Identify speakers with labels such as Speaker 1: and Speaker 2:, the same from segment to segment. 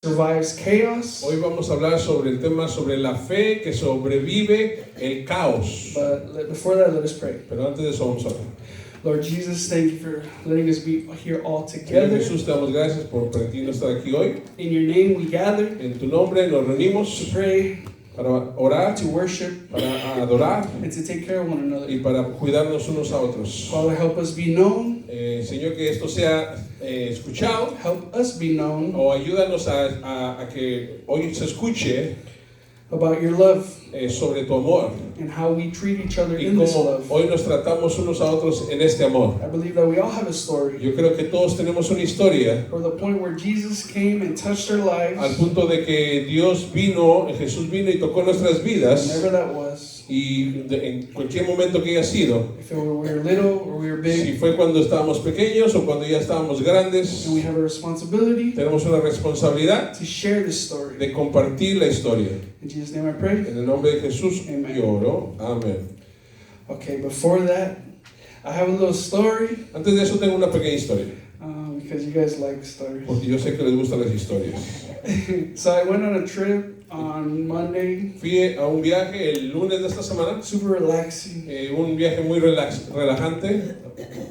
Speaker 1: survives chaos.
Speaker 2: Hoy vamos a hablar sobre el tema sobre la fe que sobrevive el caos.
Speaker 1: But before that, let us pray.
Speaker 2: Pero antes de eso vamos a orar.
Speaker 1: Lord Jesus, thank you for letting us be here all
Speaker 2: Señor
Speaker 1: together.
Speaker 2: Jesús, te damos gracias por permitirnos estar aquí hoy.
Speaker 1: In your name we gather
Speaker 2: En tu nombre nos reunimos
Speaker 1: to pray,
Speaker 2: para orar,
Speaker 1: to worship,
Speaker 2: para adorar
Speaker 1: and to take care of one another.
Speaker 2: y para cuidarnos unos a otros.
Speaker 1: Father, help us be known.
Speaker 2: Señor, que esto sea escuchado,
Speaker 1: Help us be known
Speaker 2: o ayúdanos a que hoy se escuche
Speaker 1: about your love
Speaker 2: sobre tu amor
Speaker 1: and how we treat each other
Speaker 2: y
Speaker 1: in this
Speaker 2: cómo
Speaker 1: love.
Speaker 2: hoy nos tratamos unos a otros en este amor.
Speaker 1: I believe that we all have a story.
Speaker 2: Yo creo que todos tenemos una historia
Speaker 1: From the point where Jesus came and touched our lives,
Speaker 2: al punto de que Dios vino, Jesús vino y tocó nuestras vidas,
Speaker 1: whenever that was,
Speaker 2: y en cualquier momento que haya sido,
Speaker 1: if we were little or we were
Speaker 2: si
Speaker 1: big,
Speaker 2: fue cuando estábamos pequeños o cuando ya estábamos grandes,
Speaker 1: and we have a responsibility
Speaker 2: tenemos una responsabilidad
Speaker 1: to share this story.
Speaker 2: de compartir la historia.
Speaker 1: In Jesus' name I pray.
Speaker 2: En el nombre de Jesús
Speaker 1: Amen.
Speaker 2: yo oro. Amén.
Speaker 1: Okay, before that, I have a little story,
Speaker 2: Antes de eso tengo una pequeña historia,
Speaker 1: because you guys like stories.
Speaker 2: porque yo sé que les gustan las historias.
Speaker 1: So I went on a trip on Monday,
Speaker 2: Fui a un viaje el lunes de esta semana,
Speaker 1: super relaxing.
Speaker 2: un viaje muy relajante.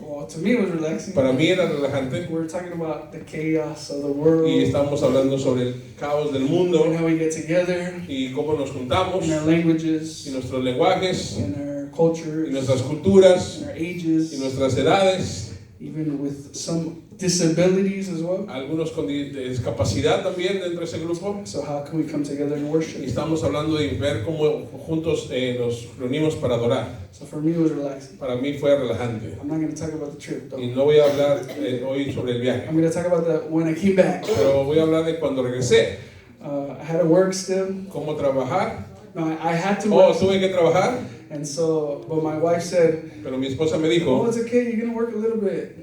Speaker 1: Well, to me it was relaxing.
Speaker 2: Para mí era relajante.
Speaker 1: We were talking about the chaos of the world
Speaker 2: Y estábamos hablando sobre el caos del mundo
Speaker 1: and how we get together
Speaker 2: y cómo nos juntamos
Speaker 1: in our
Speaker 2: y
Speaker 1: languages,
Speaker 2: nuestros lenguajes
Speaker 1: in our
Speaker 2: y
Speaker 1: cultures,
Speaker 2: nuestras culturas
Speaker 1: in our
Speaker 2: y
Speaker 1: ages,
Speaker 2: nuestras edades,
Speaker 1: even with some disabilities as well.
Speaker 2: algunos con discapacidad también dentro de ese grupo.
Speaker 1: So how can we come together and
Speaker 2: Y
Speaker 1: worship?
Speaker 2: estamos hablando de ver cómo juntos nos reunimos para adorar.
Speaker 1: So for me it was relaxing.
Speaker 2: Para mí fue relajante.
Speaker 1: I'm not going to talk about the trip though.
Speaker 2: Y no voy a hablar hoy sobre el viaje,
Speaker 1: I'm going to talk about the when I came back.
Speaker 2: pero voy a hablar de cuando regresé,
Speaker 1: I had to work still.
Speaker 2: cómo trabajar.
Speaker 1: No, I had to
Speaker 2: Oh,
Speaker 1: work.
Speaker 2: tuve que trabajar,
Speaker 1: And so, but my wife said,
Speaker 2: pero mi esposa me
Speaker 1: "Oh,
Speaker 2: dijo,
Speaker 1: it's okay. You're going to work a little bit.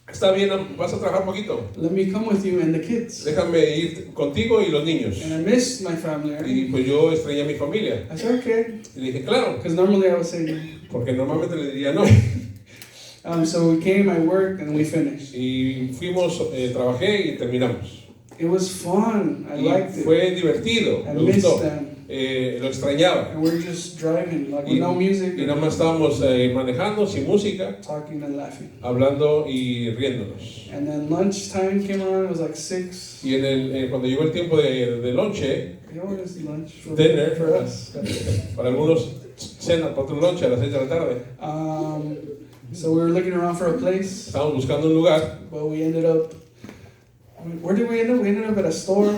Speaker 2: está bien, vas a trabajar poquito.
Speaker 1: Let me come with you and the kids."
Speaker 2: Déjame ir contigo y los niños.
Speaker 1: And I missed my family. Right?
Speaker 2: Y pues yo extrañé a mi familia.
Speaker 1: I said, "Okay,"
Speaker 2: Y le dije, claro,
Speaker 1: because normally I would say no.
Speaker 2: porque normalmente le diría no.
Speaker 1: So we came, I worked, and we finished.
Speaker 2: Y fuimos, trabajé y terminamos.
Speaker 1: It was fun. I
Speaker 2: Y
Speaker 1: liked it.
Speaker 2: fue divertido,
Speaker 1: I
Speaker 2: me
Speaker 1: missed
Speaker 2: gustó.
Speaker 1: them.
Speaker 2: Lo extrañaba.
Speaker 1: And we're just driving, like with
Speaker 2: Y,
Speaker 1: no music,
Speaker 2: y nada más estábamos manejando sin música,
Speaker 1: talking and laughing.
Speaker 2: hablando y riéndonos.
Speaker 1: And then lunchtime came around. It was like 6.
Speaker 2: Y cuando llegó el tiempo de lonche,
Speaker 1: You know what is lunch for,
Speaker 2: Dinner.
Speaker 1: for us?
Speaker 2: para algunos cena, para otros lonche a las 6 de la tarde,
Speaker 1: So we were looking around for a place,
Speaker 2: estábamos buscando un lugar,
Speaker 1: but we ended up. Where did we end up? We ended up at a store.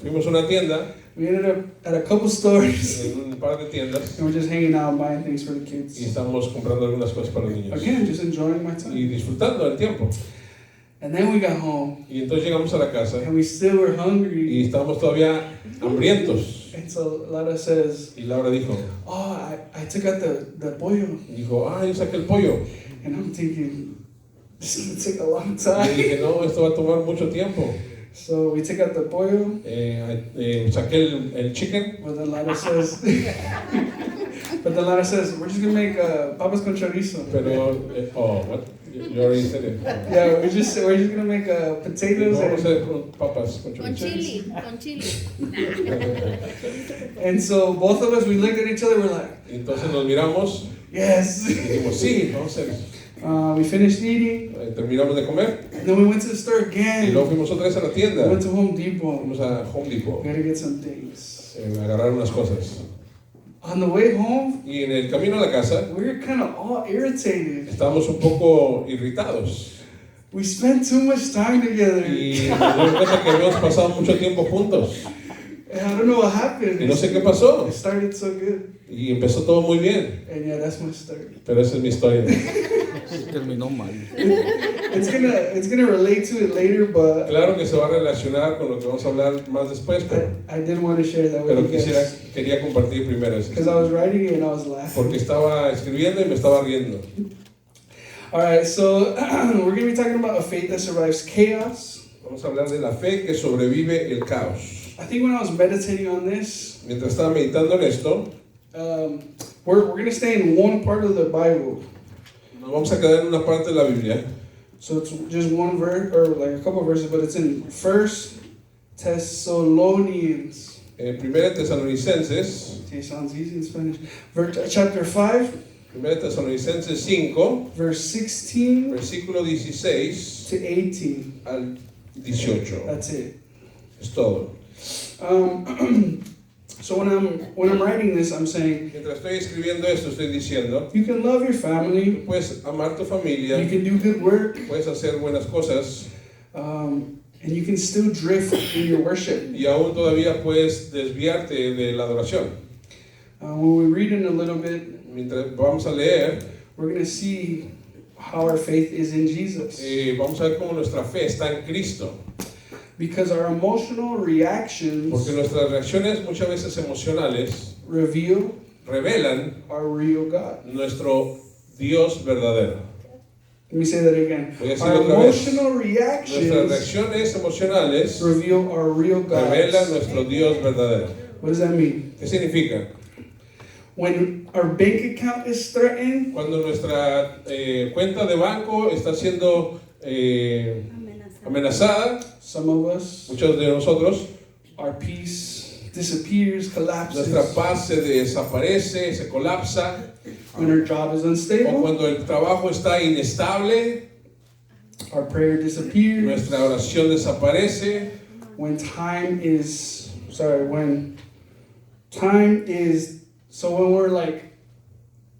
Speaker 2: fuimos a una tienda,
Speaker 1: We ended up at a couple stores,
Speaker 2: en un par de tiendas,
Speaker 1: and we're just hanging out, buying things for the
Speaker 2: y
Speaker 1: kids.
Speaker 2: estábamos comprando algunas cosas para los niños.
Speaker 1: Again, just enjoying my time.
Speaker 2: Y disfrutando del tiempo.
Speaker 1: And then we got home,
Speaker 2: Y entonces llegamos a la casa
Speaker 1: and we still were hungry.
Speaker 2: y estábamos todavía hambrientos.
Speaker 1: And so Lara says,
Speaker 2: Y Laura dijo,
Speaker 1: "Oh, I took out the pollo,"
Speaker 2: yo saqué el pollo.
Speaker 1: and I'm thinking, this is gonna take a long
Speaker 2: Y
Speaker 1: time.
Speaker 2: dije, no, esto va a tomar mucho tiempo.
Speaker 1: So we took out the pollo,
Speaker 2: Saqué el chicken,
Speaker 1: but then Lara says, we're just gonna make papas con chorizo.
Speaker 2: pero, what? You already said it.
Speaker 1: Yeah, we're just gonna make potatoes
Speaker 2: Vamos a
Speaker 1: and,
Speaker 2: hacer con papas con
Speaker 3: Con
Speaker 2: chorizo.
Speaker 3: chili, con chili.
Speaker 1: and so both of us we looked at each other. We're like,
Speaker 2: Y entonces nos miramos
Speaker 1: yes.
Speaker 2: y dijimos, sí, vamos a hacer eso.
Speaker 1: We finished eating,
Speaker 2: Terminamos de comer
Speaker 1: and then we went to the store
Speaker 2: y
Speaker 1: again.
Speaker 2: luego fuimos otra vez a la
Speaker 1: We
Speaker 2: tienda.
Speaker 1: went to Home Depot.
Speaker 2: Fuimos a Home Depot
Speaker 1: We gotta get some things.
Speaker 2: a agarrar unas cosas.
Speaker 1: On the way home,
Speaker 2: Y en el camino a la casa
Speaker 1: we were kind of all irritated.
Speaker 2: estábamos un poco irritados.
Speaker 1: We spent too much time together.
Speaker 2: Y nos dimos cuenta que habíamos pasado mucho tiempo juntos.
Speaker 1: And I don't know what happened.
Speaker 2: Y no sé qué pasó.
Speaker 1: It started so good.
Speaker 2: Y empezó todo muy bien.
Speaker 1: And yeah, that's my story.
Speaker 2: Pero esa es mi historia.
Speaker 4: Terminó mal.
Speaker 1: It's gonna relate to it later, but
Speaker 2: Claro que se va a relacionar con lo que vamos a hablar más después,
Speaker 1: I did want to share that with
Speaker 2: pero
Speaker 1: you guys.
Speaker 2: quería compartir primero eso.
Speaker 1: Because I was writing it and I was laughing.
Speaker 2: Porque estaba escribiendo y me estaba riendo.
Speaker 1: Alright, so we're going to be talking about a faith that survives chaos.
Speaker 2: Vamos a hablar de la fe que sobrevive el caos.
Speaker 1: I think when I was meditating on this,
Speaker 2: Mientras estaba meditando en esto,
Speaker 1: we're going to stay in one part of the Bible.
Speaker 2: nos vamos a quedar en una parte de la Biblia.
Speaker 1: So it's just one verse, or like a couple of verses, but it's in 1 Thessalonians.
Speaker 2: Primera Tesalonicenses,
Speaker 1: Okay, sounds easy in Spanish. Chapter 5,
Speaker 2: Primera Tesalonicenses 5,
Speaker 1: verse 16
Speaker 2: versículo 16
Speaker 1: to 18.
Speaker 2: al 18.
Speaker 1: That's it.
Speaker 2: Es todo.
Speaker 1: So when I'm writing this, I'm saying
Speaker 2: Mientras estoy escribiendo esto, estoy diciendo,
Speaker 1: you can love your family,
Speaker 2: puedes amar tu
Speaker 1: you
Speaker 2: familia,
Speaker 1: can do good work,
Speaker 2: puedes hacer buenas cosas
Speaker 1: and you can still drift in your worship.
Speaker 2: y aún todavía puedes desviarte de la adoración.
Speaker 1: When we read in a little bit,
Speaker 2: Mientras vamos a leer,
Speaker 1: we're going to see how our faith is in Jesus.
Speaker 2: vamos a ver cómo nuestra fe está en Cristo.
Speaker 1: Because our emotional reactions
Speaker 2: Porque nuestras reacciones muchas veces emocionales
Speaker 1: reveal
Speaker 2: revelan
Speaker 1: our real God.
Speaker 2: nuestro Dios verdadero.
Speaker 1: Let me say that again.
Speaker 2: Voy a decirlo
Speaker 1: Our
Speaker 2: otra vez.
Speaker 1: emotional
Speaker 2: Nuestras
Speaker 1: reactions
Speaker 2: reacciones emocionales
Speaker 1: reveal our real
Speaker 2: revelan
Speaker 1: God.
Speaker 2: nuestro Dios verdadero.
Speaker 1: What does that mean?
Speaker 2: ¿Qué significa?
Speaker 1: When our bank account is threatened,
Speaker 2: Cuando nuestra cuenta de banco está siendo amenazada,
Speaker 1: some of us,
Speaker 2: muchos de nosotros,
Speaker 1: our peace disappears, collapses.
Speaker 2: nuestra paz se desaparece, se colapsa,
Speaker 1: When our job is
Speaker 2: o
Speaker 1: unstable,
Speaker 2: cuando el trabajo está inestable,
Speaker 1: our prayer disappears.
Speaker 2: nuestra oración desaparece,
Speaker 1: When time is, when time is, so when we're like,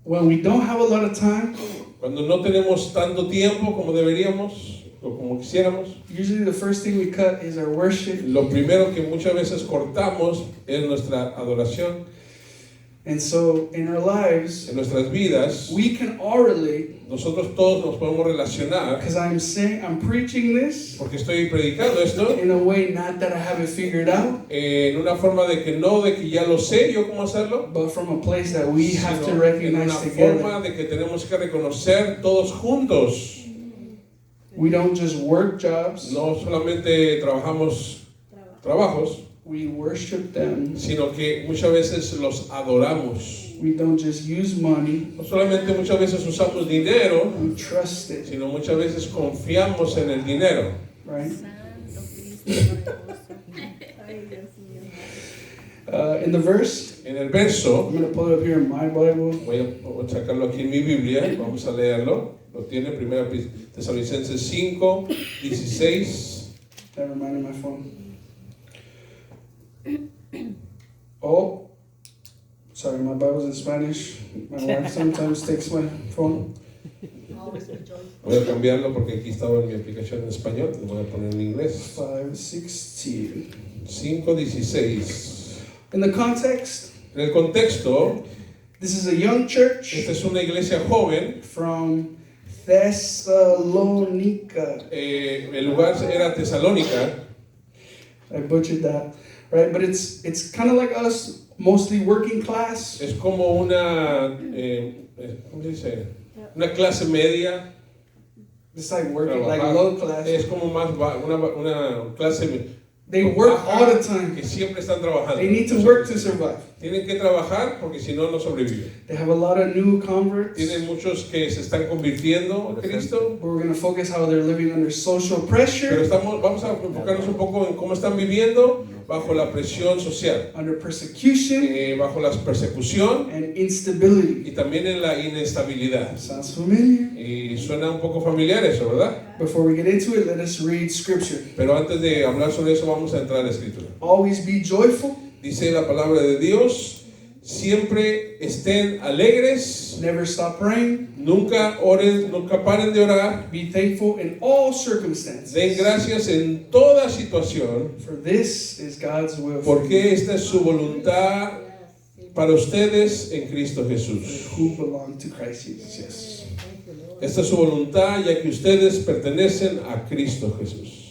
Speaker 1: when we don't have a lot of time,
Speaker 2: cuando no tenemos tanto tiempo como deberíamos o como quisiéramos,
Speaker 1: usually the first thing we cut is our worship.
Speaker 2: lo primero que muchas veces cortamos es nuestra adoración.
Speaker 1: And so in our lives,
Speaker 2: En nuestras vidas,
Speaker 1: we can all relate,
Speaker 2: nosotros todos nos podemos relacionar,
Speaker 1: because I'm preaching this
Speaker 2: porque estoy predicando esto
Speaker 1: in a way not that I have it figured out,
Speaker 2: en una forma de que no de que ya lo sé yo cómo hacerlo,
Speaker 1: but from a place that we have to
Speaker 2: sino en
Speaker 1: recognize
Speaker 2: una
Speaker 1: together.
Speaker 2: forma de que tenemos que reconocer todos juntos.
Speaker 1: We don't just work jobs,
Speaker 2: No solamente trabajamos trabajos,
Speaker 1: we worship them.
Speaker 2: sino que muchas veces los adoramos.
Speaker 1: We don't just use money,
Speaker 2: No solamente muchas veces usamos dinero,
Speaker 1: we trust it,
Speaker 2: sino muchas veces confiamos en el dinero.
Speaker 1: right? In the verse,
Speaker 2: En el verso,
Speaker 1: I'm going to pull it up here in my Bible.
Speaker 2: voy a sacarlo aquí en mi Biblia, vamos a leerlo. Lo tiene 1 Tesalonicenses 5, 16.
Speaker 1: Never mind, in my phone. Oh, sorry, my Bible's in Spanish. My wife sometimes takes my phone.
Speaker 2: Voy a cambiarlo porque aquí estaba en mi aplicación en español, lo voy a poner en inglés.
Speaker 1: 5:16.
Speaker 2: 5:16.
Speaker 1: In the context,
Speaker 2: En el contexto,
Speaker 1: this is a young church
Speaker 2: esta es una iglesia joven,
Speaker 1: from Thessalonica.
Speaker 2: el lugar era Tesalónica,
Speaker 1: I butchered that, right? But it's kind of like us, mostly working class.
Speaker 2: es como una, ¿cómo se dice? Una clase media,
Speaker 1: It's like working, like
Speaker 2: trabajar.
Speaker 1: low class.
Speaker 2: Es como más una clase
Speaker 1: They work
Speaker 2: baja
Speaker 1: all the time.
Speaker 2: que siempre están trabajando.
Speaker 1: They need to work to survive.
Speaker 2: Tienen que trabajar porque si no, no sobreviven.
Speaker 1: They have a lot of new converts.
Speaker 2: Tienen muchos que se están convirtiendo a Cristo,
Speaker 1: We're going to focus how they're living under social
Speaker 2: pero
Speaker 1: pressure,
Speaker 2: vamos a enfocarnos un poco en cómo están viviendo bajo la presión social,
Speaker 1: under persecution,
Speaker 2: bajo la persecución
Speaker 1: and instability.
Speaker 2: y también en la inestabilidad.
Speaker 1: Sounds familiar?
Speaker 2: Y suena un poco familiar eso, ¿verdad?
Speaker 1: Before we get into it, let us read scripture.
Speaker 2: Pero antes de hablar sobre eso, vamos a entrar a la escritura.
Speaker 1: Always be joyful,
Speaker 2: Dice la palabra de Dios, siempre estén alegres,
Speaker 1: never stop praying,
Speaker 2: nunca oren, nunca paren de orar,
Speaker 1: be thankful in all circumstances.
Speaker 2: den gracias en toda situación,
Speaker 1: For this is God's will for
Speaker 2: porque esta es su voluntad para ustedes en Cristo Jesús.
Speaker 1: who belong to Christ Jesus. Yes.
Speaker 2: Esta es su voluntad, ya que ustedes pertenecen a Cristo Jesús.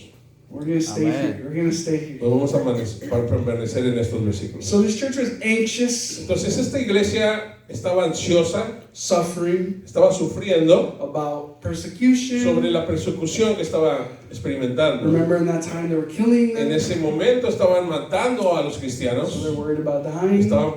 Speaker 1: We're going to stay
Speaker 4: Amen.
Speaker 1: here. We're going to stay here.
Speaker 2: Nos vamos a permanecer en estos versículos.
Speaker 1: So this church was anxious,
Speaker 2: Entonces esta iglesia estaba ansiosa,
Speaker 1: suffering
Speaker 2: estaba sufriendo
Speaker 1: about persecution.
Speaker 2: sobre la persecución que estaba experimentando.
Speaker 1: Remember in that time they were killing
Speaker 2: En
Speaker 1: them,
Speaker 2: ese momento estaban matando a los
Speaker 1: so
Speaker 2: cristianos,
Speaker 1: they're worried about dying.
Speaker 2: estaban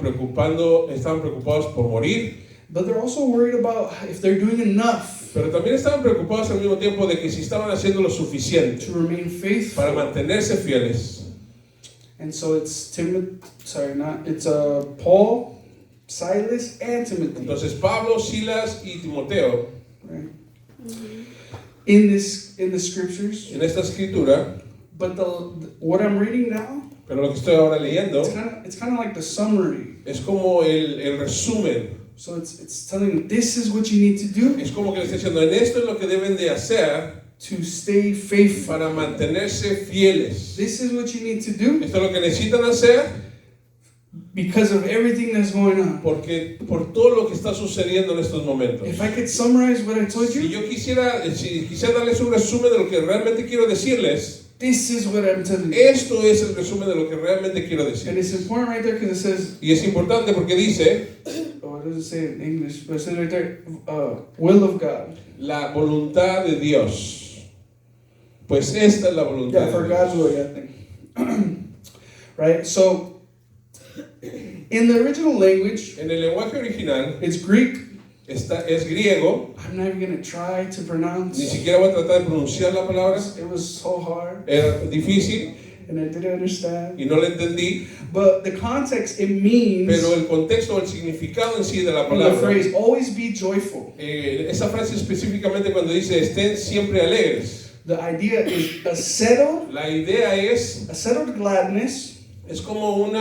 Speaker 2: preocupados por morir,
Speaker 1: But they're also worried about if they're doing enough
Speaker 2: pero también estaban preocupados al mismo tiempo de que si estaban haciendo lo suficiente
Speaker 1: to remain
Speaker 2: para
Speaker 1: faithful
Speaker 2: mantenerse fieles
Speaker 1: And so it's Paul, Silas, and Timothy.
Speaker 2: Entonces Pablo, Silas y Timoteo,
Speaker 1: Right? In the scriptures.
Speaker 2: en esta escritura,
Speaker 1: But what I'm reading now,
Speaker 2: pero lo que estoy ahora leyendo
Speaker 1: it's kind of like the summary.
Speaker 2: es como el resumen.
Speaker 1: So it's telling you this is what you need to do
Speaker 2: Es como que le está diciendo, en esto es lo que deben de hacer
Speaker 1: to stay faithful.
Speaker 2: para mantenerse fieles.
Speaker 1: This is what you need to do
Speaker 2: Esto es lo que necesitan hacer
Speaker 1: because of everything that's going on.
Speaker 2: porque por todo lo que está sucediendo en estos momentos.
Speaker 1: If I could summarize what I told
Speaker 2: Si
Speaker 1: you,
Speaker 2: yo quisiera darles un resumen de lo que realmente quiero decirles,
Speaker 1: this is what I'm telling you.
Speaker 2: esto es el resumen de lo que realmente quiero
Speaker 1: And
Speaker 2: decir.
Speaker 1: it's important right there because it says,
Speaker 2: Y es importante porque dice,
Speaker 1: it doesn't say it in English, but it says right there, will of God.
Speaker 2: la voluntad de Dios. Pues esta es la voluntad
Speaker 1: Yeah, for
Speaker 2: de
Speaker 1: God's
Speaker 2: Dios.
Speaker 1: will, yeah, I think. Right? So, in the original language,
Speaker 2: En el lenguaje original
Speaker 1: it's Greek.
Speaker 2: es griego,
Speaker 1: I'm not even going to try to pronounce.
Speaker 2: ni siquiera voy a tratar de pronunciar la palabra,
Speaker 1: It was so hard,
Speaker 2: era difícil
Speaker 1: and I didn't understand.
Speaker 2: y no la entendí,
Speaker 1: But the context, it means,
Speaker 2: pero el contexto, el significado en sí de la
Speaker 1: in the
Speaker 2: palabra,
Speaker 1: phrase, always be joyful.
Speaker 2: esa frase específicamente cuando dice estén siempre alegres,
Speaker 1: The idea is a settled
Speaker 2: la idea es
Speaker 1: gladness,
Speaker 2: como un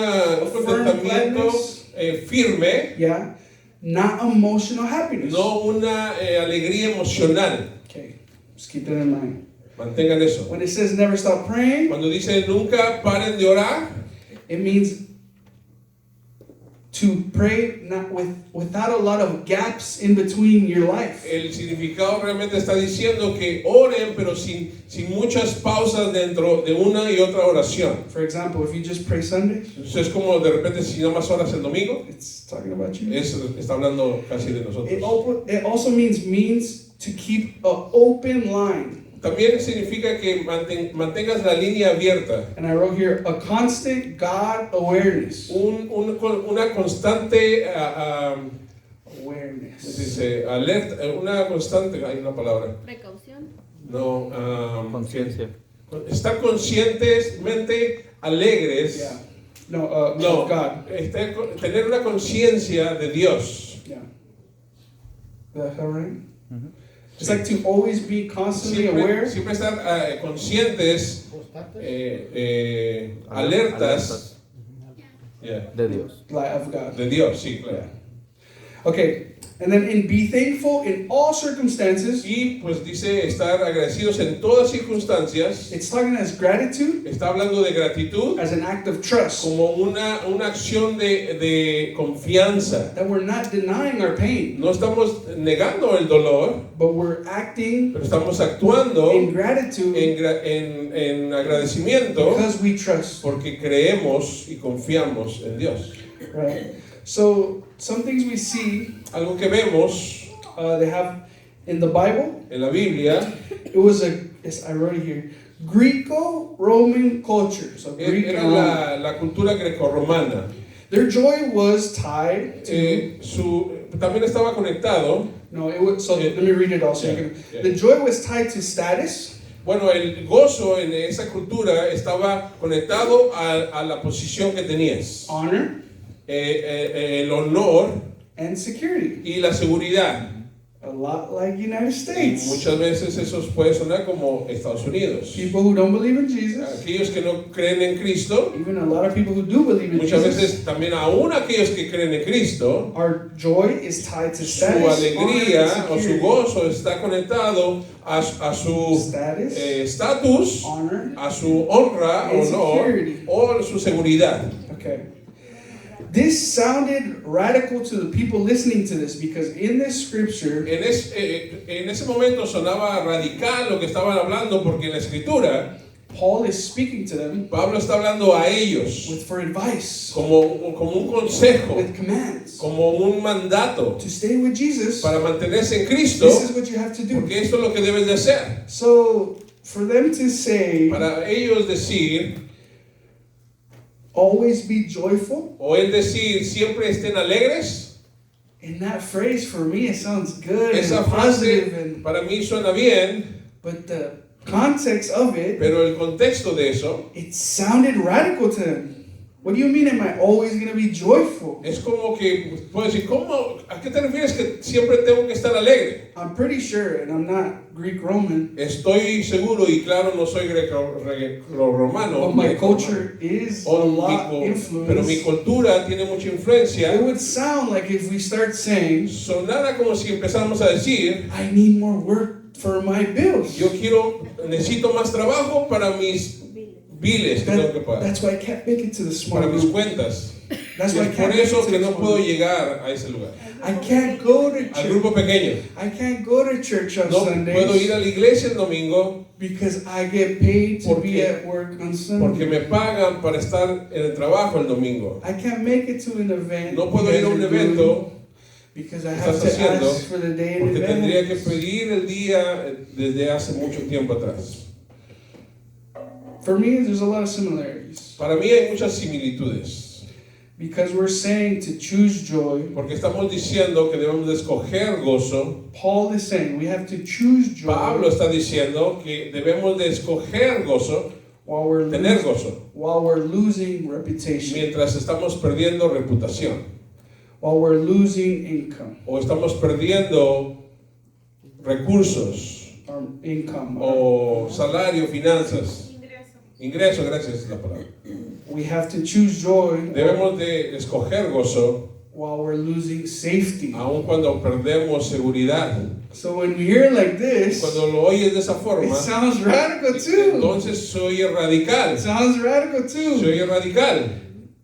Speaker 2: contentamiento
Speaker 1: gladness.
Speaker 2: firme,
Speaker 1: yeah, not emotional happiness.
Speaker 2: no una alegría emocional.
Speaker 1: Okay, just keep that in mind.
Speaker 2: Mantengan eso.
Speaker 1: When it says never stop praying,
Speaker 2: Cuando dice nunca paren de orar,
Speaker 1: it means to pray without a lot of gaps in between your life.
Speaker 2: el significado realmente está diciendo que oren, pero sin muchas pausas dentro de una y otra oración.
Speaker 1: For example, if you just pray Sundays,
Speaker 2: Entonces es como de repente si nada más oras el domingo,
Speaker 1: it's talking about you.
Speaker 2: está hablando casi de nosotros.
Speaker 1: It also means to keep an open line.
Speaker 2: También significa que mantengas la línea abierta.
Speaker 1: And I wrote here a constant God awareness.
Speaker 2: Una constante
Speaker 1: Awareness.
Speaker 2: dice, alerta, una constante, hay una palabra.
Speaker 3: Precaución.
Speaker 2: No,
Speaker 4: Conciencia.
Speaker 2: estar conscientemente alegres.
Speaker 1: Yeah. No,
Speaker 2: No,
Speaker 1: of God.
Speaker 2: tener una conciencia de Dios.
Speaker 1: Yeah. Is that right? It's like to always be constantly
Speaker 2: Siempre,
Speaker 1: aware.
Speaker 2: siempre estar conscientes, alertas yeah,
Speaker 4: De Dios.
Speaker 1: Of God.
Speaker 2: de Dios, sí, claro.
Speaker 1: Okay, and then be thankful in all circumstances.
Speaker 2: Y pues dice estar agradecidos en todas circunstancias.
Speaker 1: It's talking as gratitude
Speaker 2: Está hablando de gratitud
Speaker 1: as an act of trust.
Speaker 2: como una acción de confianza.
Speaker 1: That we're not denying our pain,
Speaker 2: No estamos negando el dolor,
Speaker 1: but we're acting
Speaker 2: pero estamos actuando
Speaker 1: in gratitude
Speaker 2: en agradecimiento
Speaker 1: because we trust.
Speaker 2: porque creemos y confiamos en Dios.
Speaker 1: Right. So some things we see,
Speaker 2: Algo que vemos
Speaker 1: they have in the Bible.
Speaker 2: en la Biblia
Speaker 1: It was I wrote it here, Greco-Roman culture. So Greek
Speaker 2: era
Speaker 1: and Roman.
Speaker 2: la cultura grecorromana.
Speaker 1: Their joy was tied to.
Speaker 2: También estaba conectado.
Speaker 1: No, it was. So let me read it also.
Speaker 2: Yeah.
Speaker 1: The joy was tied to status.
Speaker 2: Bueno, el gozo en esa cultura estaba conectado a la posición que tenías,
Speaker 1: Honor
Speaker 2: el honor
Speaker 1: and security.
Speaker 2: y la seguridad.
Speaker 1: A lot like United
Speaker 2: Y
Speaker 1: States.
Speaker 2: muchas veces eso puede sonar como Estados Unidos.
Speaker 1: People who don't believe in Jesus,
Speaker 2: Aquellos que no creen en Cristo,
Speaker 1: even a lot of people who do believe in
Speaker 2: muchas
Speaker 1: Jesus,
Speaker 2: veces también aún aquellos que creen en Cristo,
Speaker 1: our joy is tied to
Speaker 2: su
Speaker 1: status,
Speaker 2: alegría
Speaker 1: honor,
Speaker 2: o
Speaker 1: and
Speaker 2: su
Speaker 1: security.
Speaker 2: gozo está conectado a su
Speaker 1: Status,
Speaker 2: estatus,
Speaker 1: honor.
Speaker 2: a su honra,
Speaker 1: And
Speaker 2: honor
Speaker 1: security.
Speaker 2: o a su seguridad.
Speaker 1: Okay. This sounded radical to the people listening to this because in this scripture,
Speaker 2: En ese momento sonaba radical lo que estaban hablando porque en la escritura
Speaker 1: Paul is speaking to them
Speaker 2: Pablo está hablando a ellos
Speaker 1: for advice,
Speaker 2: como un consejo,
Speaker 1: with commands
Speaker 2: como un mandato
Speaker 1: to stay with Jesus.
Speaker 2: para mantenerse en Cristo,
Speaker 1: This is what you have to do.
Speaker 2: porque esto es lo que debes de hacer.
Speaker 1: So for them to say,
Speaker 2: Para ellos decir,
Speaker 1: always be joyful,
Speaker 2: o él decir, siempre estén alegres,
Speaker 1: in that phrase for me it sounds good
Speaker 2: esa
Speaker 1: and positive,
Speaker 2: frase para mí suena bien,
Speaker 1: but context of it,
Speaker 2: Pero el contexto de eso
Speaker 1: it sounded radical to them. What do you mean, am I always going to be joyful?
Speaker 2: es como que, puedo decir, ¿cómo? ¿A qué te refieres que siempre tengo que estar alegre?
Speaker 1: I'm pretty sure, and I'm not Greek-Roman,
Speaker 2: Estoy seguro, y claro, no soy greco-romano,
Speaker 1: but my culture is a lot
Speaker 2: pero mi
Speaker 1: influenced.
Speaker 2: cultura tiene mucha influencia.
Speaker 1: It would sound like if we start saying,
Speaker 2: Sonara como si empezáramos a decir,
Speaker 1: I need more work for my bills.
Speaker 2: necesito más trabajo para mis biles que tengo que pagar,
Speaker 1: That's why I can't make it to the small
Speaker 2: para mis
Speaker 1: group.
Speaker 2: cuentas.
Speaker 1: That's
Speaker 2: Y
Speaker 1: why I
Speaker 2: es
Speaker 1: can't
Speaker 2: por
Speaker 1: make it
Speaker 2: eso
Speaker 1: to
Speaker 2: que
Speaker 1: the
Speaker 2: no
Speaker 1: small
Speaker 2: puedo
Speaker 1: group.
Speaker 2: llegar a ese lugar,
Speaker 1: I can't go to
Speaker 2: al
Speaker 1: church.
Speaker 2: grupo pequeño.
Speaker 1: I can't go to church on
Speaker 2: No puedo
Speaker 1: Sundays
Speaker 2: ir a la iglesia el domingo
Speaker 1: because I get paid to be
Speaker 2: Porque-
Speaker 1: at work on
Speaker 2: porque
Speaker 1: Sunday.
Speaker 2: me pagan para estar en el trabajo el domingo.
Speaker 1: I can't make it to an event
Speaker 2: No puedo ir a un
Speaker 1: you guys are doing
Speaker 2: evento
Speaker 1: because I
Speaker 2: estás
Speaker 1: have to
Speaker 2: haciendo
Speaker 1: ask for the day in
Speaker 2: porque tendría que
Speaker 1: advance.
Speaker 2: pedir el día desde hace mucho tiempo atrás.
Speaker 1: For me, there's a lot of similarities
Speaker 2: Para mí hay muchas similitudes,
Speaker 1: because we're saying to choose joy.
Speaker 2: porque estamos diciendo que debemos de escoger gozo.
Speaker 1: Paul is saying we have to choose joy
Speaker 2: Pablo está diciendo que debemos de escoger gozo,
Speaker 1: while
Speaker 2: tener gozo,
Speaker 1: we're losing reputation,
Speaker 2: mientras estamos perdiendo reputación
Speaker 1: while we're losing income,
Speaker 2: o estamos perdiendo recursos
Speaker 1: or income.
Speaker 2: o salario, finanzas, ingreso, gracias es la palabra.
Speaker 1: We have to choose joy
Speaker 2: Debemos de escoger gozo
Speaker 1: while we're losing safety.
Speaker 2: aun cuando perdemos seguridad.
Speaker 1: So when we hear it like this,
Speaker 2: Cuando lo oyes de esa
Speaker 1: it
Speaker 2: forma,
Speaker 1: sounds radical too.
Speaker 2: entonces se oye radical.
Speaker 1: It sounds radical
Speaker 2: Se
Speaker 1: too.
Speaker 2: oye radical.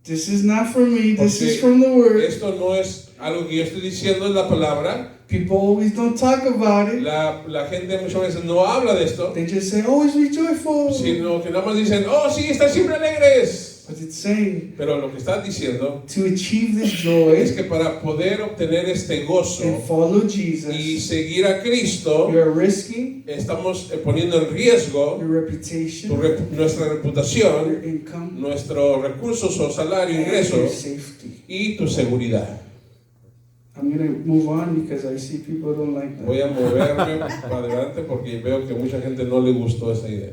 Speaker 1: This is not from me. This
Speaker 2: Porque
Speaker 1: is from the word.
Speaker 2: esto no es algo que yo estoy diciendo, es la palabra.
Speaker 1: People always don't talk about it.
Speaker 2: La gente muchas veces no habla de esto,
Speaker 1: They just say, always be joyful.
Speaker 2: sino que nada más dicen, oh sí, están siempre alegres.
Speaker 1: But it's saying
Speaker 2: Pero lo que estás diciendo
Speaker 1: to achieve this
Speaker 2: es
Speaker 1: joy
Speaker 2: que para poder obtener este
Speaker 1: and
Speaker 2: gozo
Speaker 1: follow
Speaker 2: y
Speaker 1: Jesus,
Speaker 2: seguir a Cristo,
Speaker 1: you're risking
Speaker 2: estamos poniendo en riesgo
Speaker 1: your reputation,
Speaker 2: nuestra reputación,
Speaker 1: your income,
Speaker 2: nuestros recursos o salario,
Speaker 1: and your
Speaker 2: ingresos
Speaker 1: safety.
Speaker 2: y tu seguridad.
Speaker 1: I'm going to move on because I see people don't like that.
Speaker 2: Voy a moverme para adelante porque veo que mucha gente no le gustó esa idea.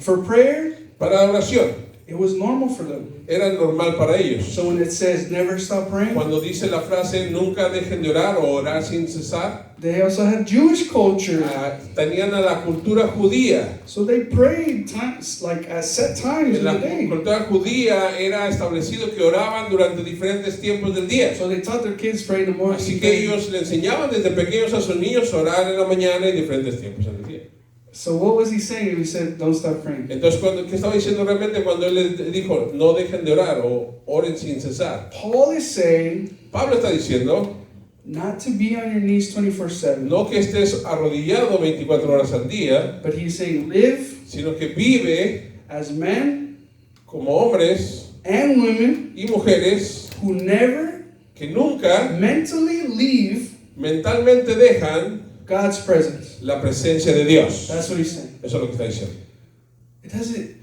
Speaker 1: For prayer,
Speaker 2: Para la oración,
Speaker 1: it was normal for them.
Speaker 2: era normal para ellos.
Speaker 1: So when it says never stop praying,
Speaker 2: Cuando dice la frase nunca dejen de orar o orar sin cesar,
Speaker 1: they also had Jewish culture.
Speaker 2: tenían a la cultura judía.
Speaker 1: So they prayed times, like at set times
Speaker 2: En
Speaker 1: in
Speaker 2: la
Speaker 1: the day.
Speaker 2: cultura judía era establecido que oraban durante diferentes tiempos del día.
Speaker 1: So they taught their kids pray in the morning.
Speaker 2: Así que ellos le enseñaban desde pequeños a sus niños a orar en la mañana y diferentes tiempos en el día.
Speaker 1: So what was he saying if he said don't stop praying?
Speaker 2: Entonces, ¿qué estaba diciendo realmente cuando él les dijo no dejen de orar o oren sin cesar?
Speaker 1: Paul is saying
Speaker 2: Pablo está diciendo
Speaker 1: not to be on your knees 24/7,
Speaker 2: no que estés arrodillado 24 horas al día,
Speaker 1: but he's saying live
Speaker 2: sino que vive
Speaker 1: as men
Speaker 2: como hombres
Speaker 1: and women
Speaker 2: y mujeres
Speaker 1: who never
Speaker 2: que nunca
Speaker 1: mentally leave
Speaker 2: mentalmente dejan
Speaker 1: God's presence.
Speaker 2: la presencia de Dios.
Speaker 1: That's what he's saying.
Speaker 2: Eso es lo que está diciendo.
Speaker 1: It doesn't.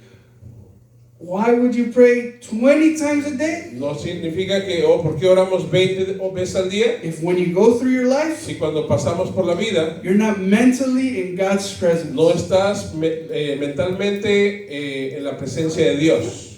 Speaker 1: Why would you pray 20 times a day?
Speaker 2: No significa que, ¿por qué oramos 20 veces al día?
Speaker 1: If when you go through your life,
Speaker 2: Si cuando pasamos por la vida
Speaker 1: you're not mentally in God's presence.
Speaker 2: no estás mentalmente en la presencia de Dios.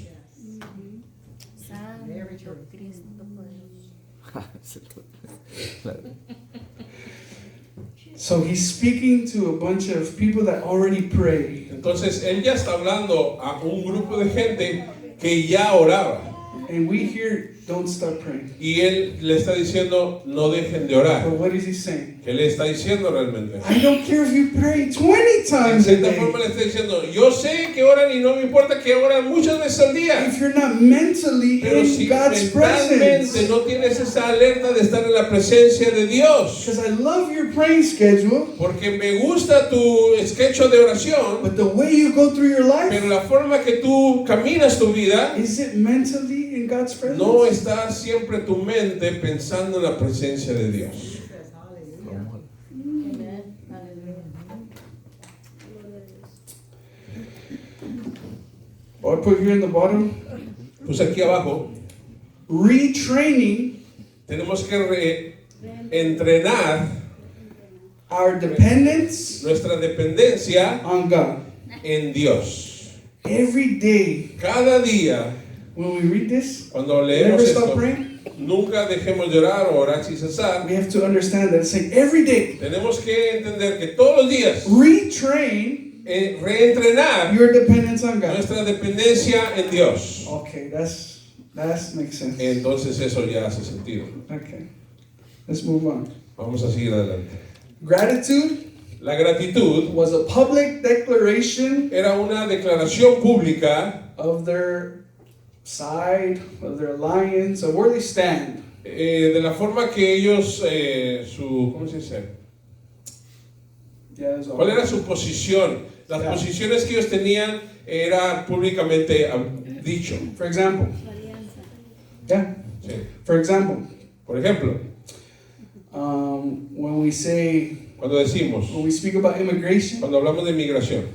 Speaker 1: So he's speaking to a bunch of people that already pray.
Speaker 2: Entonces él ya está hablando a un grupo de gente que ya oraba
Speaker 1: And we hear, don't stop praying.
Speaker 2: y él le está diciendo no dejen de orar.
Speaker 1: But what is he saying?
Speaker 2: ¿Qué le está diciendo realmente?
Speaker 1: I don't care if you pray 20
Speaker 2: En
Speaker 1: times a
Speaker 2: cierta forma
Speaker 1: day.
Speaker 2: le está diciendo, yo sé que oran y no me importa que oran muchas veces al día.
Speaker 1: If you're not mentally
Speaker 2: Pero
Speaker 1: in
Speaker 2: si
Speaker 1: God's
Speaker 2: mentalmente
Speaker 1: presence.
Speaker 2: no tienes esa alerta de estar en la presencia de Dios,
Speaker 1: Because I love your praying schedule,
Speaker 2: porque me gusta tu sketch de oración,
Speaker 1: but the way you go through your
Speaker 2: pero
Speaker 1: life,
Speaker 2: la forma que tú caminas tu vida,
Speaker 1: is it mentally in God's presence?
Speaker 2: no está siempre tu mente pensando en la presencia de Dios.
Speaker 1: Or I put here in the bottom,
Speaker 2: Pues aquí abajo
Speaker 1: retraining
Speaker 2: tenemos que entrenar
Speaker 1: our dependence
Speaker 2: nuestra dependencia
Speaker 1: on God.
Speaker 2: en Dios.
Speaker 1: Every day
Speaker 2: Cada día,
Speaker 1: when we read this,
Speaker 2: cuando
Speaker 1: never
Speaker 2: leemos
Speaker 1: stop
Speaker 2: esto,
Speaker 1: praying.
Speaker 2: nunca dejemos de orar o orar sin cesar.
Speaker 1: We have to understand that it's saying every day,
Speaker 2: Tenemos que entender que todos los días
Speaker 1: retrain
Speaker 2: reentrenar
Speaker 1: your dependence on God.
Speaker 2: nuestra dependencia en Dios.
Speaker 1: Okay, that makes sense.
Speaker 2: Entonces eso ya hace sentido.
Speaker 1: Okay, let's move on.
Speaker 2: Vamos a seguir adelante.
Speaker 1: Gratitude
Speaker 2: La gratitud
Speaker 1: was a public declaration
Speaker 2: era una declaración pública
Speaker 1: of their side, of their alliance, of where they stand.
Speaker 2: de la forma que ellos, ¿cómo se dice?
Speaker 1: Yeah, that's all.
Speaker 2: ¿Cuál era su posición? Las
Speaker 1: Yeah.
Speaker 2: posiciones que ellos tenían era públicamente dicho.
Speaker 1: For example, yeah.
Speaker 2: Sí.
Speaker 1: For example,
Speaker 2: Por ejemplo,
Speaker 1: when we say,
Speaker 2: cuando decimos,
Speaker 1: when we speak about immigration,
Speaker 2: cuando hablamos de migración,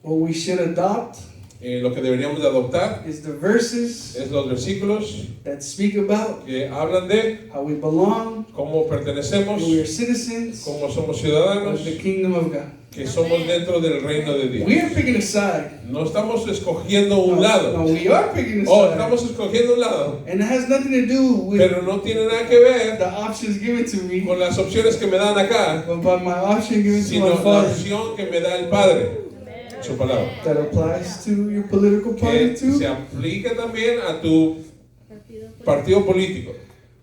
Speaker 1: what we should adopt
Speaker 2: lo que deberíamos de adoptar
Speaker 1: is the verses
Speaker 2: es los versículos
Speaker 1: that speak about
Speaker 2: que hablan de
Speaker 1: how we belong,
Speaker 2: cómo pertenecemos,
Speaker 1: that we are citizens
Speaker 2: cómo somos ciudadanos,
Speaker 1: of the kingdom of God.
Speaker 2: que somos dentro del reino de Dios.
Speaker 1: We are picking a side.
Speaker 2: No estamos escogiendo un
Speaker 1: No,
Speaker 2: lado.
Speaker 1: we are picking a
Speaker 2: Oh,
Speaker 1: side.
Speaker 2: estamos escogiendo un lado.
Speaker 1: And it has nothing to do with
Speaker 2: Pero no tiene nada que ver
Speaker 1: the options given to me,
Speaker 2: con las opciones que me dan acá,
Speaker 1: but by my option given to
Speaker 2: sino
Speaker 1: my
Speaker 2: la
Speaker 1: father.
Speaker 2: opción que me da el Padre. Su palabra.
Speaker 1: That applies to your political party
Speaker 2: Que
Speaker 1: too,
Speaker 2: se aplica también a tu partido político.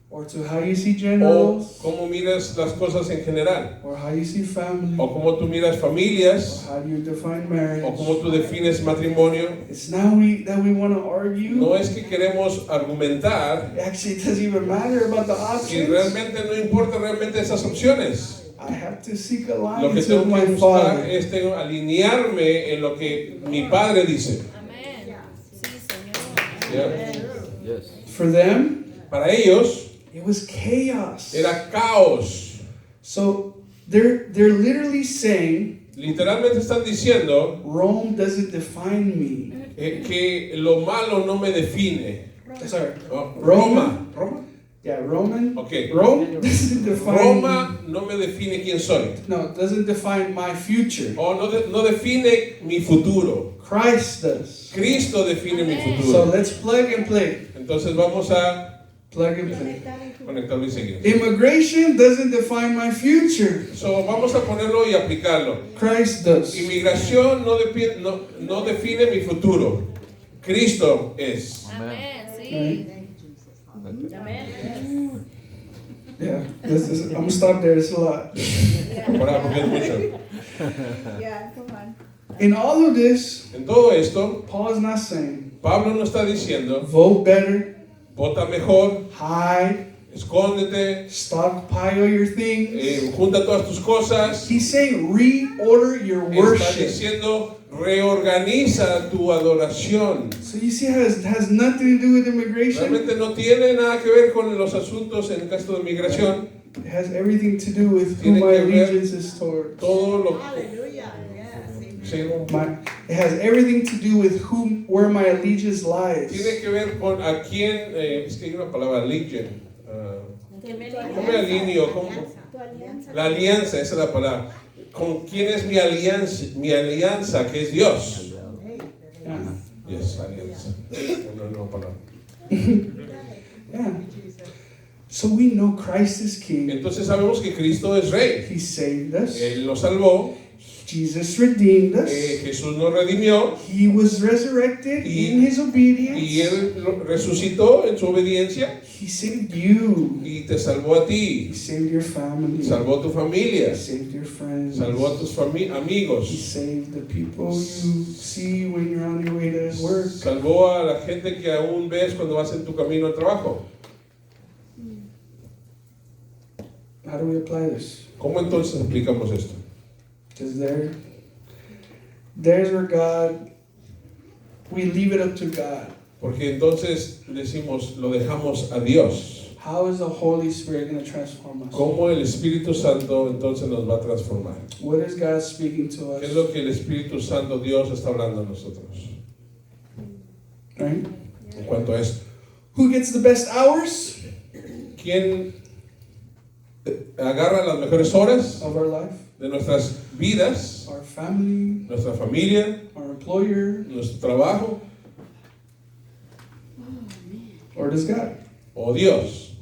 Speaker 1: or to how you see
Speaker 2: O
Speaker 1: generals,
Speaker 2: cómo miras las cosas en general.
Speaker 1: or how you see family,
Speaker 2: O cómo tú miras
Speaker 1: or
Speaker 2: familias.
Speaker 1: how do you define marriage.
Speaker 2: O cómo tú defines matrimonio.
Speaker 1: It's not that we want to argue.
Speaker 2: No es que queremos argumentar.
Speaker 1: Actually, it doesn't even matter about the
Speaker 2: Y
Speaker 1: options.
Speaker 2: realmente no importa realmente esas opciones.
Speaker 1: I have to seek
Speaker 2: Lo que
Speaker 1: alliance
Speaker 2: tengo
Speaker 1: with
Speaker 2: que
Speaker 1: my
Speaker 2: buscar
Speaker 1: father.
Speaker 2: es alinearme en lo que mi Padre dice.
Speaker 3: Amén. Sí,
Speaker 2: ¿Ya?
Speaker 3: Señor.
Speaker 4: Yes.
Speaker 1: For them,
Speaker 2: Para ellos
Speaker 1: it was chaos.
Speaker 2: era caos.
Speaker 1: So they're literally saying
Speaker 2: Literalmente están diciendo
Speaker 1: Rome doesn't define me.
Speaker 2: que lo malo no me define.
Speaker 1: Sorry.
Speaker 2: Oh,
Speaker 1: Roma.
Speaker 2: Roma.
Speaker 1: Yeah, Roman.
Speaker 2: Ok.
Speaker 1: Rome doesn't define
Speaker 2: Roma no me define quién soy.
Speaker 1: No, it doesn't define my future.
Speaker 2: O no define mi futuro.
Speaker 1: Christ does.
Speaker 2: Cristo define mi
Speaker 1: So
Speaker 2: futuro.
Speaker 1: let's plug and play.
Speaker 2: Entonces vamos a
Speaker 1: Plug and play.
Speaker 2: conectarlo y seguir.
Speaker 1: Immigration doesn't define my future.
Speaker 2: So, vamos a ponerlo y aplicarlo.
Speaker 1: Christ does.
Speaker 2: Inmigración no define mi futuro. Cristo es.
Speaker 3: Amén. Sí.
Speaker 1: Right?
Speaker 3: Amén.
Speaker 1: Yeah. I'm gonna stop there. It's a lot.
Speaker 2: Porque es mucho.
Speaker 3: Yeah, come on.
Speaker 1: In all of this,
Speaker 2: En todo esto,
Speaker 1: Paul is not saying
Speaker 2: Pablo no está diciendo,
Speaker 1: vote better,
Speaker 2: vota mejor,
Speaker 1: hide,
Speaker 2: escóndete,
Speaker 1: stockpile your things.
Speaker 2: junta todas tus cosas.
Speaker 1: He's saying reorder your
Speaker 2: Está
Speaker 1: worship.
Speaker 2: diciendo, reorganiza tu adoración.
Speaker 1: So you see how it has nothing to do with immigration?
Speaker 2: Realmente no tiene nada que ver con los asuntos en el caso de migración.
Speaker 1: It has everything to do with who
Speaker 2: Tiene
Speaker 1: my
Speaker 2: que ver
Speaker 1: allegiance is toward.
Speaker 2: Todo lo Sí,
Speaker 1: It has everything to do with where my allegiance lies.
Speaker 2: tiene que ver con a quién, es que hay una palabra, allegiance. ¿Cómo me alineo? La alianza, esa es la palabra. ¿Con quién es mi alianza? Mi alianza, que es Dios.
Speaker 1: Yeah.
Speaker 2: Yes, alianza. Una nueva palabra.
Speaker 1: Yeah. So we know Christ is King.
Speaker 2: Entonces sabemos que Cristo es Rey.
Speaker 1: He saved us.
Speaker 2: Él nos salvó.
Speaker 1: Jesus redeemed us.
Speaker 2: Jesús nos redimió.
Speaker 1: He was resurrected
Speaker 2: Y-
Speaker 1: in his obedience.
Speaker 2: Y Él resucitó en su obediencia.
Speaker 1: He saved you.
Speaker 2: Y te salvó a
Speaker 1: He
Speaker 2: ti.
Speaker 1: saved your family.
Speaker 2: Salvó a tu
Speaker 1: He
Speaker 2: familia.
Speaker 1: saved your friends.
Speaker 2: Salvó a tus
Speaker 1: He
Speaker 2: amigos.
Speaker 1: saved the people you see when you're on your way to work.
Speaker 2: Salvó a la gente que aún ves cuando vas en tu camino al trabajo.
Speaker 1: How do we apply this?
Speaker 2: ¿Cómo entonces aplicamos esto?
Speaker 1: Because there's where God, we leave it up to God.
Speaker 2: Porque entonces decimos, lo dejamos a Dios.
Speaker 1: How is the Holy Spirit going to transform us?
Speaker 2: ¿Cómo el Espíritu Santo entonces nos va a transformar?
Speaker 1: What is God speaking to
Speaker 2: ¿Qué es
Speaker 1: us?
Speaker 2: lo que el Espíritu Santo, Dios, está hablando a nosotros?
Speaker 1: Right?
Speaker 2: En cuanto a esto.
Speaker 1: Who gets the best hours
Speaker 2: ¿Quién agarra las mejores horas
Speaker 1: of our life?
Speaker 2: de nuestras vidas,
Speaker 1: our family,
Speaker 2: nuestra familia,
Speaker 1: our employer,
Speaker 2: nuestro trabajo
Speaker 1: or does God?
Speaker 2: o Dios?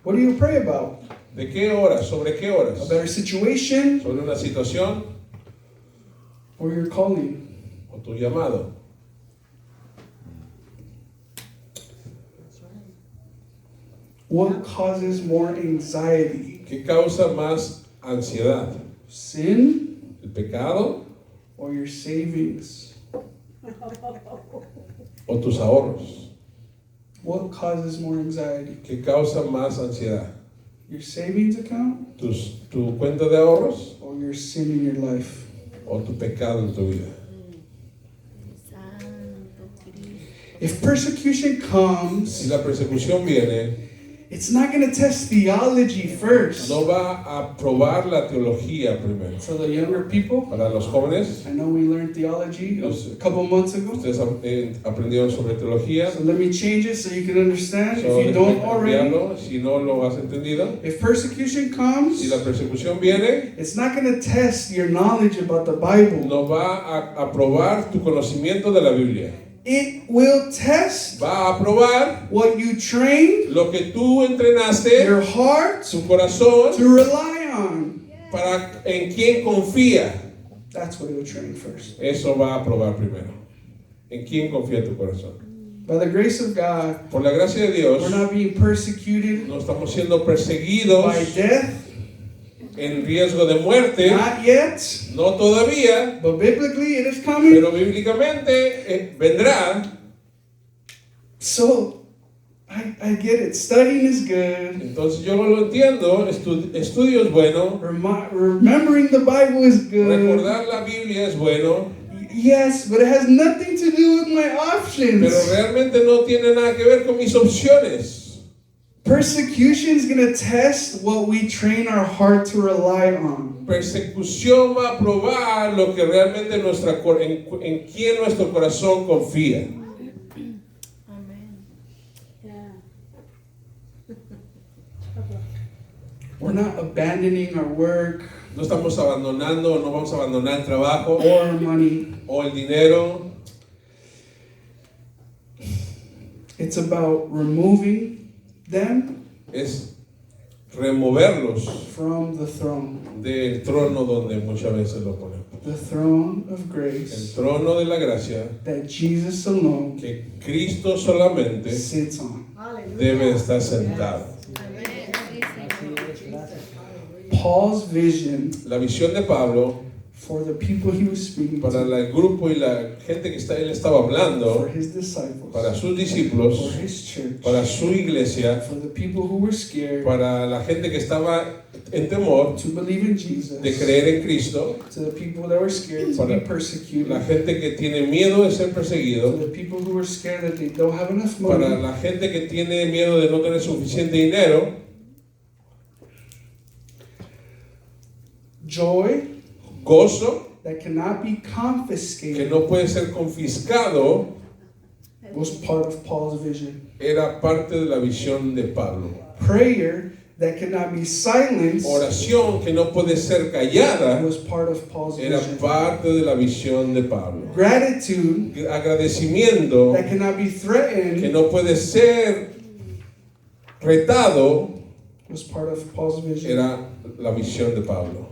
Speaker 1: What do you pray about?
Speaker 2: ¿De qué horas? ¿Sobre qué horas?
Speaker 1: A better situation
Speaker 2: ¿Sobre una situación
Speaker 1: or your calling?
Speaker 2: o tu llamado?
Speaker 1: What causes more anxiety?
Speaker 2: ¿Qué causa más ansiedad?
Speaker 1: Sin
Speaker 2: ¿El pecado
Speaker 1: or your savings?
Speaker 2: o tus ahorros?
Speaker 1: What causes more anxiety?
Speaker 2: ¿Qué causa más ansiedad?
Speaker 1: Your savings account
Speaker 2: ¿Tu cuenta de ahorros
Speaker 1: or your sin in your life?
Speaker 2: o tu pecado en tu vida?
Speaker 3: Santo Cristo.
Speaker 1: If persecution comes,
Speaker 2: Si la persecución viene,
Speaker 1: it's not going to test theology first.
Speaker 2: no va a probar la teología primero.
Speaker 1: For the younger people,
Speaker 2: Para los jóvenes,
Speaker 1: I know we learned theology a couple months ago.
Speaker 2: ustedes aprendieron sobre teología.
Speaker 1: So let me change it so you can understand
Speaker 2: So,
Speaker 1: if you don't
Speaker 2: déjame
Speaker 1: already.
Speaker 2: cambiarlo, si no lo has entendido.
Speaker 1: If persecution comes,
Speaker 2: Si la persecución viene,
Speaker 1: it's not going to test your knowledge about the Bible.
Speaker 2: no va a probar tu conocimiento de la Biblia.
Speaker 1: It will test
Speaker 2: Va a probar
Speaker 1: what you trained
Speaker 2: lo que tú entrenaste,
Speaker 1: your heart
Speaker 2: tu corazón,
Speaker 1: to rely on.
Speaker 2: para en quién confía.
Speaker 1: That's what it will train first.
Speaker 2: Eso va a probar primero. ¿En quién confía tu corazón?
Speaker 1: By the grace of God,
Speaker 2: Por la gracia de Dios,
Speaker 1: we're not being persecuted
Speaker 2: no estamos siendo perseguidos
Speaker 1: by death,
Speaker 2: en riesgo de muerte.
Speaker 1: not yet,
Speaker 2: No todavía,
Speaker 1: but biblically it is coming.
Speaker 2: pero bíblicamente vendrá.
Speaker 1: So, I get it. Studying is good.
Speaker 2: Entonces yo lo entiendo. Estudio es bueno.
Speaker 1: Remembering the Bible is good.
Speaker 2: Recordar la Biblia es bueno.
Speaker 1: Yes, but it has nothing to do with my options.
Speaker 2: Pero realmente no tiene nada que ver con mis opciones.
Speaker 1: Persecution is going to test what we train our heart to rely on.
Speaker 2: Persecución va a probar lo que realmente en quién nuestro corazón confía.
Speaker 3: Amén.
Speaker 1: We're not abandoning our work
Speaker 2: No estamos abandonando, no vamos a abandonar el trabajo
Speaker 1: or money.
Speaker 2: o el dinero.
Speaker 1: It's about removing them
Speaker 2: Es removerlos
Speaker 1: from the throne.
Speaker 2: del trono donde muchas veces lo ponemos.
Speaker 1: The throne of
Speaker 2: El
Speaker 1: grace
Speaker 2: trono de la gracia
Speaker 1: that Jesus alone
Speaker 2: que Cristo solamente
Speaker 1: sits on.
Speaker 2: debe estar sentado.
Speaker 3: Amén. Sí, Señor.
Speaker 1: Paul's vision
Speaker 2: La visión de Pablo
Speaker 1: for the people he was speaking
Speaker 2: para
Speaker 1: to,
Speaker 2: el grupo y la gente que él estaba
Speaker 1: for
Speaker 2: hablando,
Speaker 1: his disciples,
Speaker 2: para sus
Speaker 1: for
Speaker 2: discípulos,
Speaker 1: his church,
Speaker 2: para su iglesia,
Speaker 1: for the people who were scared
Speaker 2: para la gente que estaba en temor
Speaker 1: to believe in Jesus,
Speaker 2: de creer en Cristo,
Speaker 1: to the people that were scared to
Speaker 2: Para
Speaker 1: be persecuted,
Speaker 2: la gente que tiene miedo de ser
Speaker 1: to
Speaker 2: perseguido,
Speaker 1: the people who were scared that they don't have enough
Speaker 2: para
Speaker 1: money,
Speaker 2: la gente que tiene miedo de no tener suficiente dinero,
Speaker 1: joy
Speaker 2: gozo
Speaker 1: that cannot be
Speaker 2: que
Speaker 1: confiscated
Speaker 2: no puede ser confiscado,
Speaker 1: was part of Paul's vision.
Speaker 2: era parte de la visión de Pablo.
Speaker 1: Prayer that cannot be silenced
Speaker 2: Oración que no puede ser callada
Speaker 1: was part of Paul's
Speaker 2: era
Speaker 1: vision.
Speaker 2: parte de la visión de Pablo.
Speaker 1: Gratitude
Speaker 2: Agradecimiento
Speaker 1: that cannot be
Speaker 2: que
Speaker 1: threatened
Speaker 2: no puede ser retado
Speaker 1: was part of Paul's vision.
Speaker 2: era la visión de Pablo.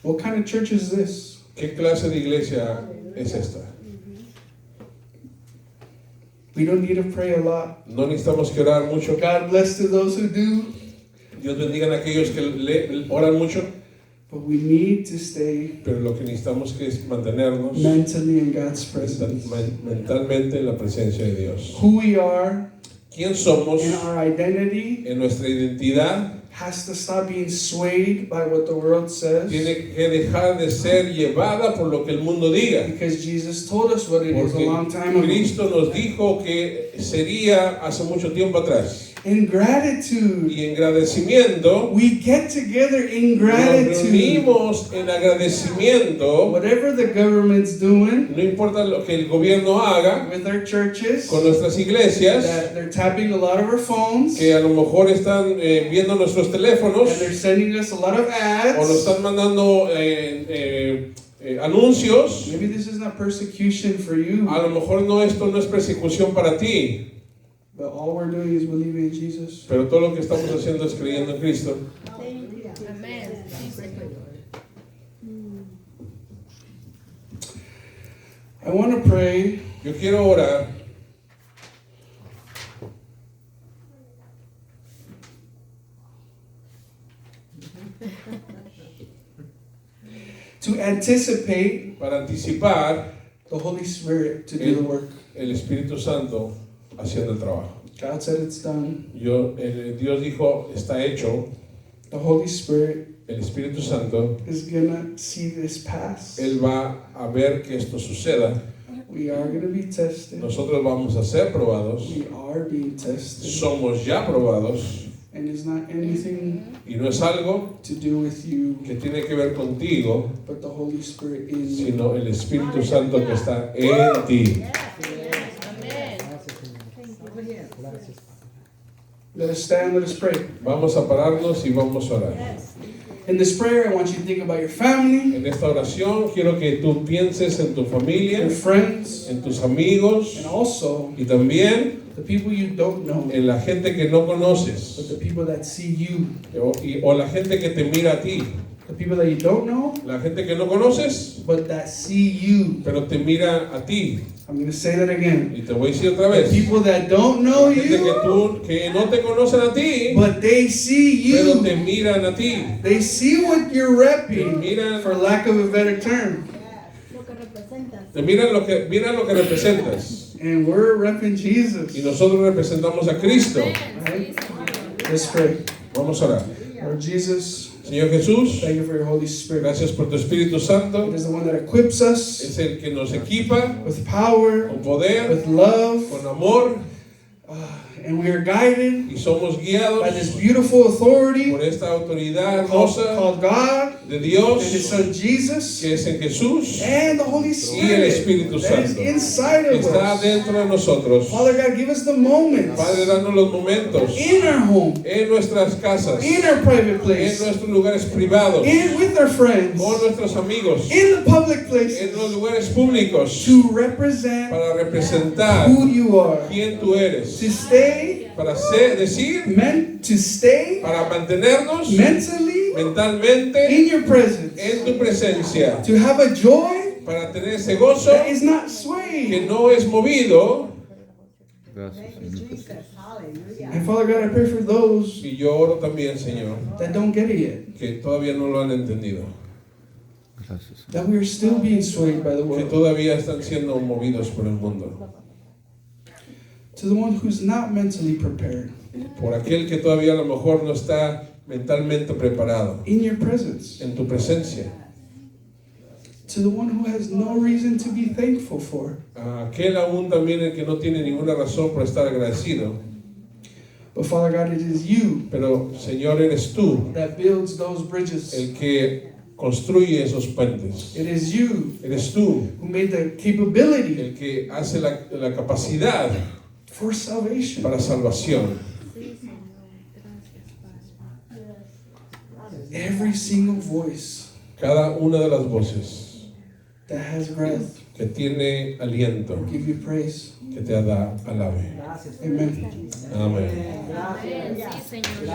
Speaker 1: What kind of church is this?
Speaker 2: ¿Qué clase de iglesia es esta?
Speaker 1: We don't need to pray a lot.
Speaker 2: No necesitamos que orar mucho.
Speaker 1: God bless to those who do,
Speaker 2: Dios bendiga a aquellos que oran mucho,
Speaker 1: but we need to stay
Speaker 2: pero lo que necesitamos que es mantenernos
Speaker 1: mentally in God's presence.
Speaker 2: mentalmente en la presencia de Dios.
Speaker 1: Who we are
Speaker 2: ¿Quién somos
Speaker 1: and our identity
Speaker 2: en nuestra identidad?
Speaker 1: has to stop being swayed by what the world says,
Speaker 2: Tiene que dejar de ser llevada por lo que el mundo diga.
Speaker 1: because Jesus told us what it is a long time
Speaker 2: Porque
Speaker 1: ago.
Speaker 2: Cristo nos dijo que sería hace mucho tiempo atrás.
Speaker 1: In gratitude,
Speaker 2: Y en agradecimiento,
Speaker 1: we get together in
Speaker 2: nos
Speaker 1: gratitude.
Speaker 2: reunimos en agradecimiento.
Speaker 1: Whatever the government's doing
Speaker 2: No importa lo que el gobierno haga
Speaker 1: with our churches,
Speaker 2: con nuestras iglesias,
Speaker 1: that they're tapping a lot of our phones,
Speaker 2: que a lo mejor están viendo nuestros los teléfonos
Speaker 1: and they're sending us a lot of
Speaker 2: o nos
Speaker 1: ads.
Speaker 2: están mandando anuncios,
Speaker 1: Maybe this is not persecution for you,
Speaker 2: a lo mejor no, esto no es persecución para ti,
Speaker 1: but all we're doing is believing in Jesus.
Speaker 2: pero todo lo que estamos haciendo es creyendo en Cristo.
Speaker 3: Amén. Sí, Señor.
Speaker 1: I want to pray
Speaker 2: Yo quiero orar
Speaker 1: to anticipate
Speaker 2: para anticipar
Speaker 1: the Holy Spirit to do the work.
Speaker 2: el Espíritu Santo haciendo el trabajo.
Speaker 1: God said it's done.
Speaker 2: Dios dijo, está hecho.
Speaker 1: The Holy Spirit
Speaker 2: El Espíritu Santo,
Speaker 1: is gonna see this pass.
Speaker 2: Él va a ver que esto suceda.
Speaker 1: We are gonna be tested.
Speaker 2: Nosotros vamos a ser probados.
Speaker 1: We are being tested.
Speaker 2: Somos ya probados.
Speaker 1: And it's not anything
Speaker 2: Y no es algo
Speaker 1: to do with you,
Speaker 2: que tiene que ver contigo,
Speaker 1: but the Holy Spirit in you.
Speaker 2: sino el Espíritu Santo que está en ti.
Speaker 3: Amén.
Speaker 1: Let us stand, let us pray.
Speaker 2: Vamos a pararnos y vamos a orar.
Speaker 1: In this prayer, I want you to think about your family,
Speaker 2: En esta oración quiero que tú pienses en tu familia,
Speaker 1: your friends,
Speaker 2: en tus amigos
Speaker 1: and also
Speaker 2: y también
Speaker 1: the people you don't know,
Speaker 2: en la gente que no
Speaker 1: but
Speaker 2: conoces
Speaker 1: the people that see you.
Speaker 2: o la gente que te mira a ti.
Speaker 1: The people that you don't know,
Speaker 2: La gente que no conoces,
Speaker 1: but that see you.
Speaker 2: pero te mira a ti.
Speaker 1: I'm going to say that again.
Speaker 2: Y te voy a decir otra
Speaker 1: The
Speaker 2: vez.
Speaker 1: people that don't know
Speaker 2: La gente
Speaker 1: you,
Speaker 2: que no te conocen a ti,
Speaker 1: but they see
Speaker 2: pero te
Speaker 1: you.
Speaker 2: miran a ti.
Speaker 1: They see what you're repping,
Speaker 2: Miran,
Speaker 1: for lack of a better term.
Speaker 2: te miran lo que representas.
Speaker 1: And we're repping Jesus.
Speaker 2: Y nosotros representamos a Cristo.
Speaker 3: Amén. Sí, Señor.
Speaker 1: Let's pray.
Speaker 2: Vamos a orar.
Speaker 1: Lord Jesus,
Speaker 2: Señor Jesús,
Speaker 1: thank you for your Holy Spirit.
Speaker 2: gracias por tu Espíritu
Speaker 1: It
Speaker 2: Santo.
Speaker 1: is the one that equips us
Speaker 2: Es el que nos equipa
Speaker 1: with power,
Speaker 2: con poder,
Speaker 1: with love,
Speaker 2: con amor,
Speaker 1: and we are guided
Speaker 2: y somos guiados
Speaker 1: by this beautiful authority
Speaker 2: por esta autoridad
Speaker 1: called,
Speaker 2: hermosa
Speaker 1: called God
Speaker 2: de
Speaker 1: and His
Speaker 2: Dios,
Speaker 1: Son Jesus
Speaker 2: que es en Jesús,
Speaker 1: and the Holy
Speaker 2: y el
Speaker 1: Spirit
Speaker 2: Espíritu
Speaker 1: that is
Speaker 2: Santo,
Speaker 1: inside
Speaker 2: que
Speaker 1: of
Speaker 2: está
Speaker 1: us.
Speaker 2: dentro de nosotros.
Speaker 1: Father God, give us the moments
Speaker 2: Padre, danos los momentos
Speaker 1: in our home,
Speaker 2: en nuestras casas,
Speaker 1: in our private
Speaker 2: en
Speaker 1: place,
Speaker 2: nuestros lugares privados,
Speaker 1: with our friends,
Speaker 2: con nuestros amigos,
Speaker 1: in the public
Speaker 2: en
Speaker 1: places
Speaker 2: los lugares públicos,
Speaker 1: to represent
Speaker 2: para representar
Speaker 1: who you are,
Speaker 2: quién tú eres,
Speaker 1: to stay,
Speaker 2: para decir,
Speaker 1: to stay
Speaker 2: para mantenernos
Speaker 1: mentally
Speaker 2: mentalmente
Speaker 1: in your presence,
Speaker 2: en tu presencia,
Speaker 1: to have a joy
Speaker 2: para tener ese gozo
Speaker 1: that is not
Speaker 2: que
Speaker 1: swayed.
Speaker 2: no es movido.
Speaker 4: Gracias, Señor.
Speaker 1: And Father God, I pray for those
Speaker 2: Y yo oro también, Señor,
Speaker 1: that don't get it yet,
Speaker 2: que todavía no lo han entendido,
Speaker 4: Gracias, Señor.
Speaker 1: that we are still being swayed by the
Speaker 2: que
Speaker 1: world.
Speaker 2: todavía están siendo movidos por el mundo,
Speaker 1: To the one who's not mentally prepared,
Speaker 2: por aquel que todavía a lo mejor no está mentalmente preparado
Speaker 1: in your presence,
Speaker 2: en tu presencia,
Speaker 1: to the one who has no reason to be thankful for,
Speaker 2: a aquel aún también el que no tiene ninguna razón por estar agradecido.
Speaker 1: but Father God, it is you
Speaker 2: Pero Señor, eres tú
Speaker 1: that builds those bridges.
Speaker 2: el que construye esos puentes.
Speaker 1: It is you
Speaker 2: Eres tú
Speaker 1: who made the capability
Speaker 2: el que hace la capacidad
Speaker 1: for salvation.
Speaker 2: para salvación.
Speaker 1: Every single voice
Speaker 2: Cada una de las voces
Speaker 1: that has breath,
Speaker 2: que tiene aliento,
Speaker 1: give you praise.
Speaker 2: que te da alabe.
Speaker 1: Amen.
Speaker 2: Amén.
Speaker 3: Amén. Sí, Señor.